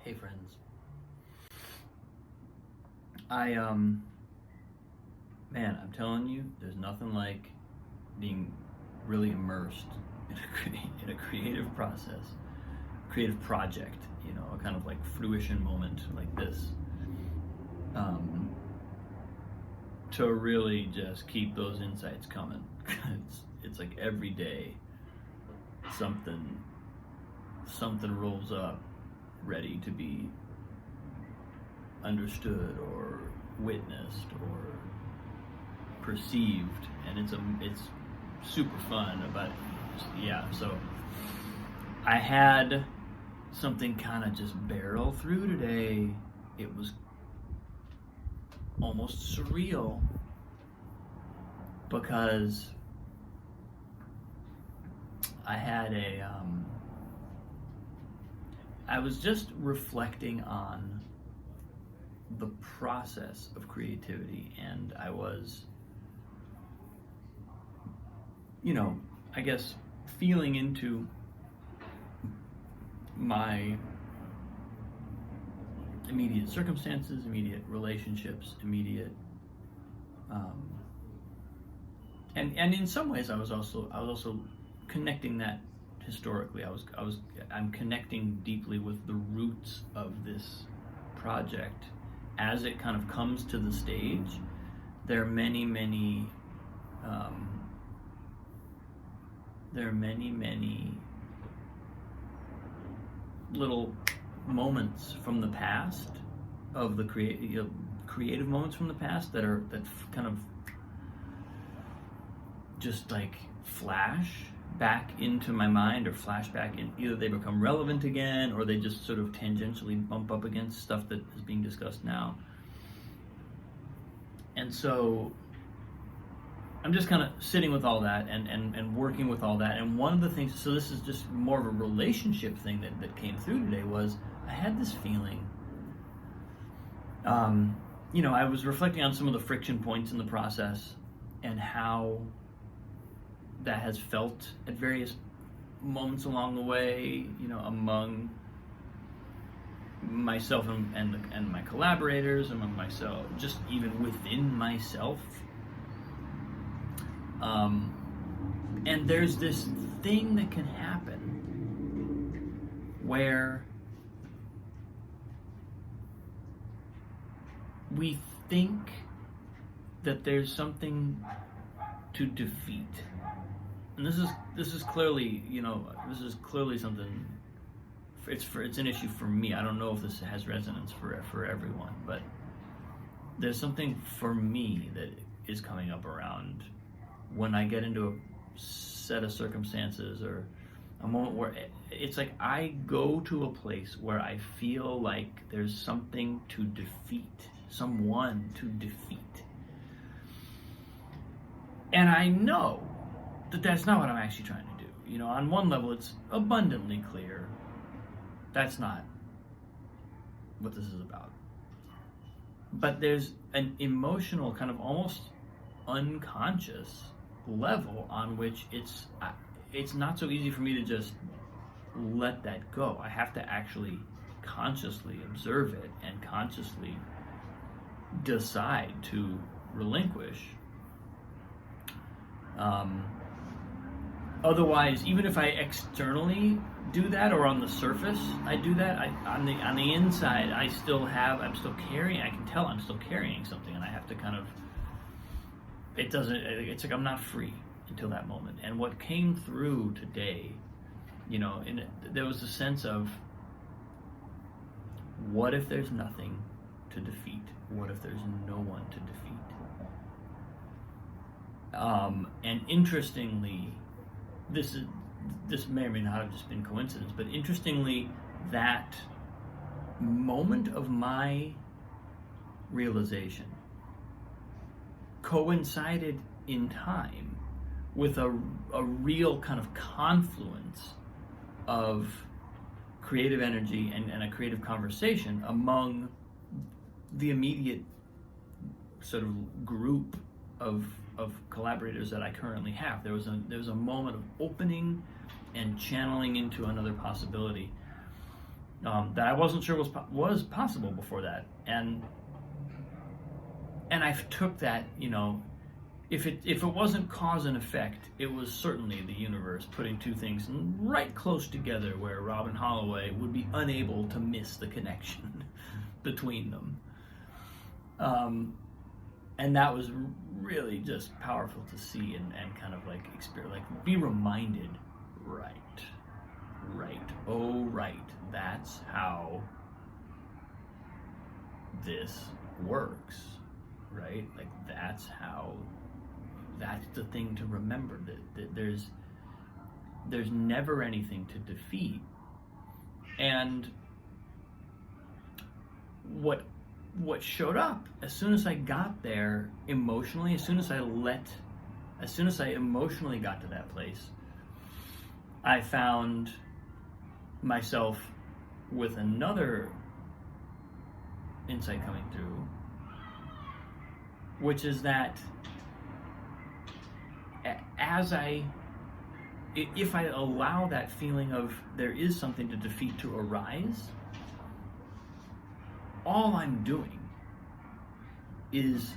Hey friends. I man, I'm telling you, there's nothing like being really immersed in a creative process, creative project, a kind of like fruition moment like this. Um, to really just keep those insights coming. It's like every day something rolls up ready to be understood or witnessed or perceived, and it's super fun. But yeah, so I had something kind of just barrel through today. It was almost surreal because I had I was just reflecting on the process of creativity, and I was, I guess, feeling into my immediate circumstances, immediate relationships, immediate, and in some ways I was also connecting that historically. I'm connecting deeply with the roots of this project as it kind of comes to the stage. There are many little moments from the past, of the creative moments from the past that kind of just like flash back into my mind, or flash back in. Either they become relevant again, or they just sort of tangentially bump up against stuff that is being discussed now. And so I'm just kind of sitting with all that and working with all that. And one of the things, so this is just more of a relationship thing that came through today, was I had this feeling, I was reflecting on some of the friction points in the process and how that has felt at various moments along the way, among myself and my collaborators, among myself, just even within myself. And there's this thing that can happen where we think that there's something to defeat. And this is clearly, something. It's an issue for me. I don't know if this has resonance for everyone, but there's something for me that is coming up around when I get into a set of circumstances or a moment where it's like I go to a place where I feel like there's something to defeat, someone to defeat. And I know that that's not what I'm actually trying to do. On one level, it's abundantly clear that's not what this is about. But there's an emotional, kind of almost unconscious level on which it's not so easy for me to just let that go. I have to actually consciously observe it and consciously decide to relinquish. Otherwise, even if I externally do that, or on the surface I do that, on the inside I'm still carrying. I can tell I'm still carrying something, and I have to kind of. It's like I'm not free until that moment. And what came through today, there was a sense of, what if there's nothing to defeat? What if there's no one to defeat? And interestingly, this may or may not have just been coincidence, but interestingly, that moment of my realization coincided in time with a real kind of confluence of creative energy and a creative conversation among the immediate sort of group of collaborators that I currently have. There was a moment of opening and channeling into another possibility. that I wasn't sure was possible before that, and I took that, if it wasn't cause and effect, it was certainly the universe putting two things right close together where Robin Holloway would be unable to miss the connection between them. And that was really just powerful to see and kind of like experience, like be reminded, right, oh right, that's how this works, right? Like that's the thing to remember, that there's never anything to defeat. And what showed up as soon as I got there emotionally, as soon as I emotionally got to that place, I found myself with another insight coming through, which is that if I allow that feeling of there is something to defeat to arise, all I'm doing is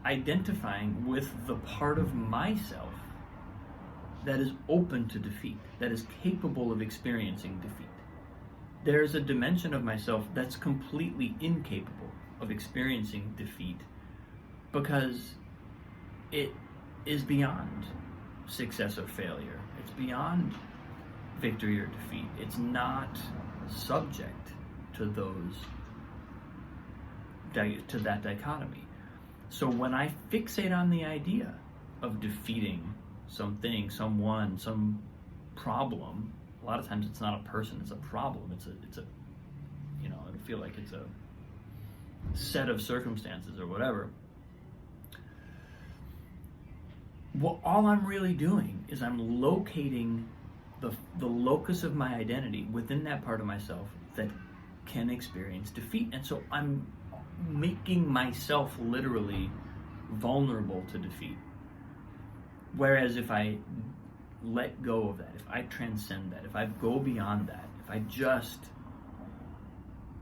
identifying with the part of myself that is open to defeat, that is capable of experiencing defeat. There's a dimension of myself that's completely incapable of experiencing defeat because it is beyond success or failure. It's beyond victory or defeat. It's not subject to that dichotomy. So when I fixate on the idea of defeating something, someone, some problem, a lot of times it's not a person, it's a problem. It's a it'll feel like it's a set of circumstances or whatever. Well, all I'm really doing is I'm locating the locus of my identity within that part of myself that can experience defeat. And so I'm making myself literally vulnerable to defeat. Whereas if I let go of that, if I transcend that, if I go beyond that, if I just,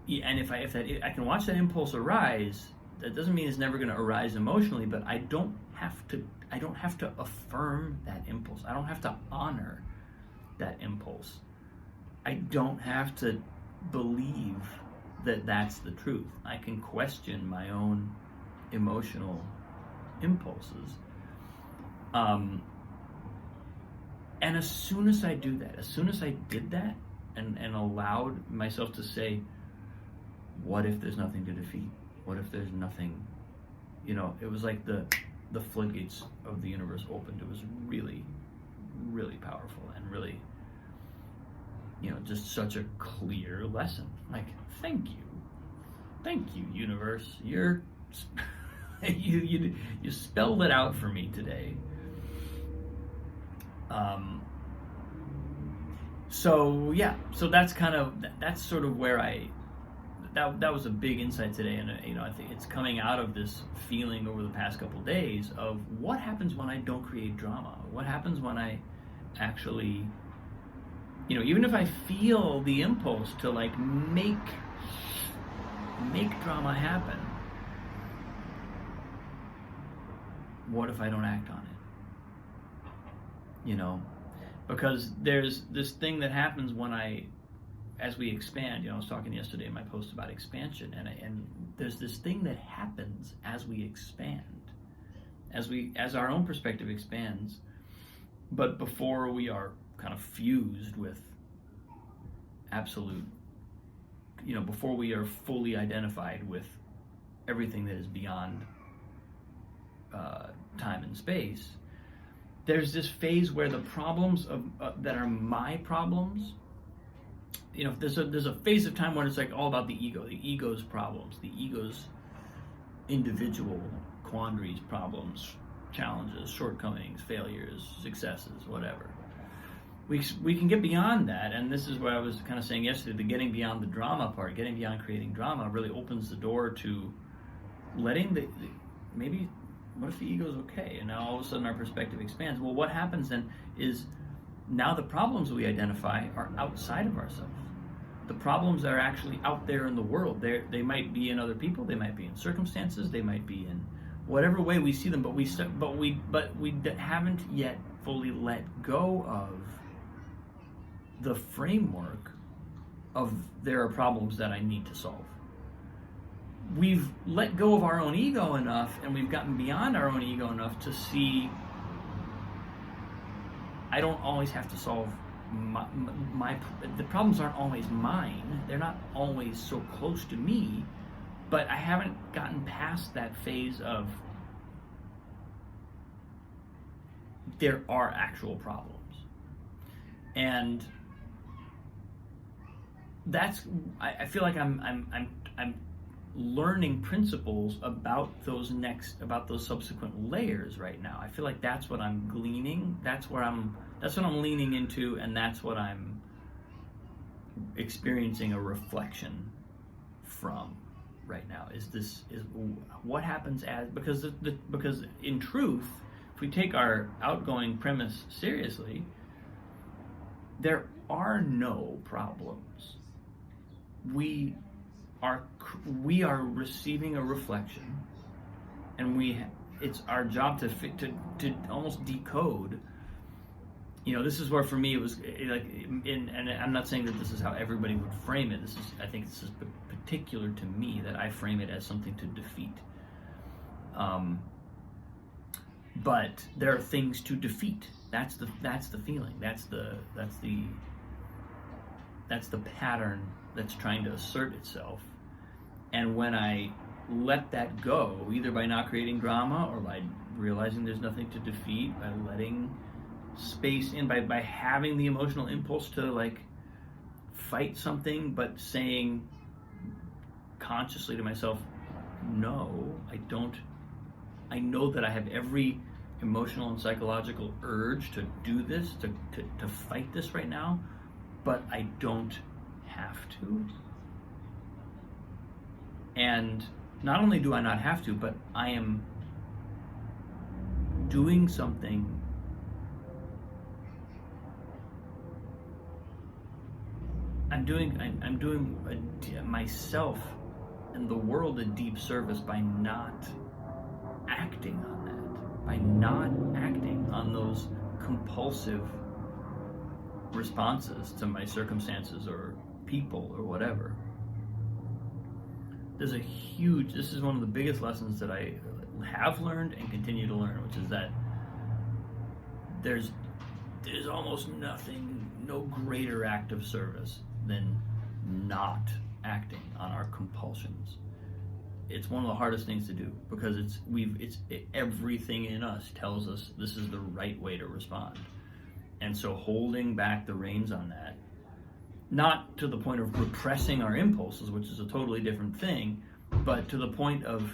and if I can watch that impulse arise, that doesn't mean it's never going to arise emotionally, but I don't have to affirm that impulse. I don't have to honor that impulse. I don't have to believe that that's the truth. I can question my own emotional impulses. And as soon as I do that, as soon as I did that and allowed myself to say, what if there's nothing to defeat? What if there's nothing, it was like the floodgates of the universe opened. It was really, really powerful and really, just such a clear lesson. Like, thank you, universe. You spelled it out for me today. So that's that's sort of where that was a big insight today, and I think it's coming out of this feeling over the past couple days of what happens when I don't create drama. What happens when I actually, even if I feel the impulse to like make drama happen, what if I don't act on it? Because there's this thing that happens as we expand. I was talking yesterday in my post about expansion, and there's this thing that happens as we expand, as our own perspective expands, but before we are kind of fused with absolute, before we are fully identified with everything that is beyond time and space, there's this phase where the problems that are my problems, there's a phase of time when it's like all about the ego's problems, the ego's individual quandaries, problems, challenges, shortcomings, failures, successes, whatever. We can get beyond that, and this is what I was kind of saying yesterday, the getting beyond the drama part, getting beyond creating drama really opens the door to letting maybe, what if the ego's okay? And now all of a sudden our perspective expands. Well, what happens then is now the problems we identify are outside of ourselves. The problems are actually out there in the world. They might be in other people, they might be in circumstances, they might be in whatever way we see them, but we haven't yet fully let go of the framework of there are problems that I need to solve. We've let go of our own ego enough, and we've gotten beyond our own ego enough to see I don't always have to solve the problems aren't always mine. They're not always so close to me, but I haven't gotten past that phase of there are actual problems. And that's I feel like I'm learning principles about those subsequent layers right now. I feel like that's what I'm gleaning. That's what I'm leaning into, and that's what I'm experiencing a reflection from right now. Is what happens because in truth, if we take our outgoing premise seriously, there are no problems. We are receiving a reflection, and it's our job to almost decode. This is where for me it was like, and I'm not saying that this is how everybody would frame it. I think this is particular to me, that I frame it as something to defeat. But there are things to defeat. That's the feeling. That's the pattern that's trying to assert itself. And when I let that go, either by not creating drama or by realizing there's nothing to defeat, by letting space in, by having the emotional impulse to fight something, but saying consciously to myself, no, I don't. I know that I have every emotional and psychological urge to do this, to fight this right now, but I don't have to. And not only do I not have to, but I am doing something I'm doing myself and the world a deep service by not acting on that, by not acting on those compulsive responses to my circumstances or people or whatever. This is one of the biggest lessons that I have learned and continue to learn, which is that there's almost no greater act of service than not acting on our compulsions. It's one of the hardest things to do, because everything in us tells us this is the right way to respond. And so holding back the reins on that, not to the point of repressing our impulses, which is a totally different thing, but to the point of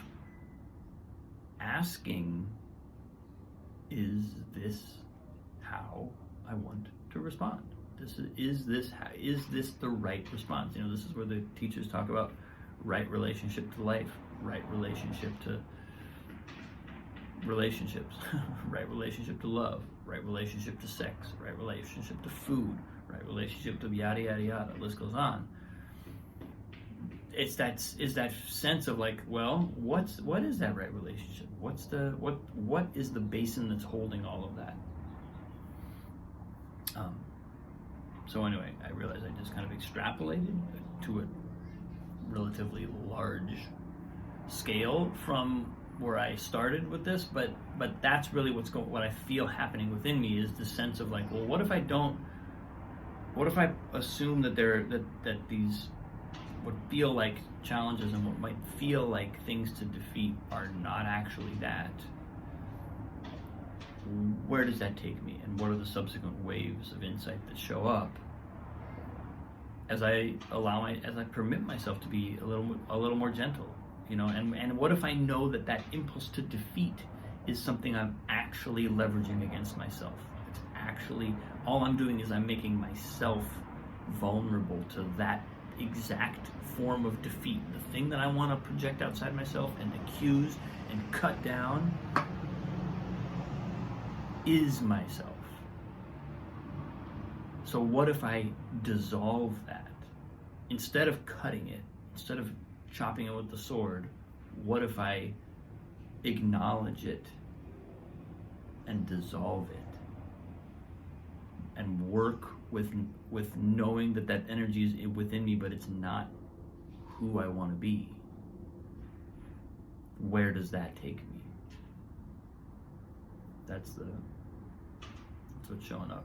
asking, is this how I want to respond? Is this the right response? This is where the teachers talk about right relationship to life, right relationship to relationships, right relationship to love, right relationship to sex, right relationship to food, right relationship to yada yada yada. The list goes on. Is that sense of what is that right relationship? What is the basin that's holding all of that? So anyway, I realized I just kind of extrapolated to a relatively large scale from where I started with this, but that's really what I feel happening within me, is the sense of what if I assume that these what feel like challenges and what might feel like things to defeat are not actually that? Where does that take me, and what are the subsequent waves of insight that show up as I permit myself to be a little more gentle, and what if I know that impulse to defeat is something I'm actually leveraging against myself? It's actually, all I'm doing is I'm making myself vulnerable to that exact form of defeat. The thing that I want to project outside myself and accuse and cut down is myself. So what if I dissolve that? instead of cutting it, instead of chopping it with the sword, what if I acknowledge it and dissolve it and work with knowing that that energy is within me, but it's not who I want to be? Where does that take me? That's what's showing up.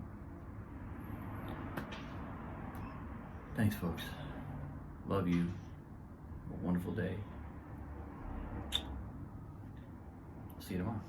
Thanks, folks. Love you. Have a wonderful day. See you tomorrow.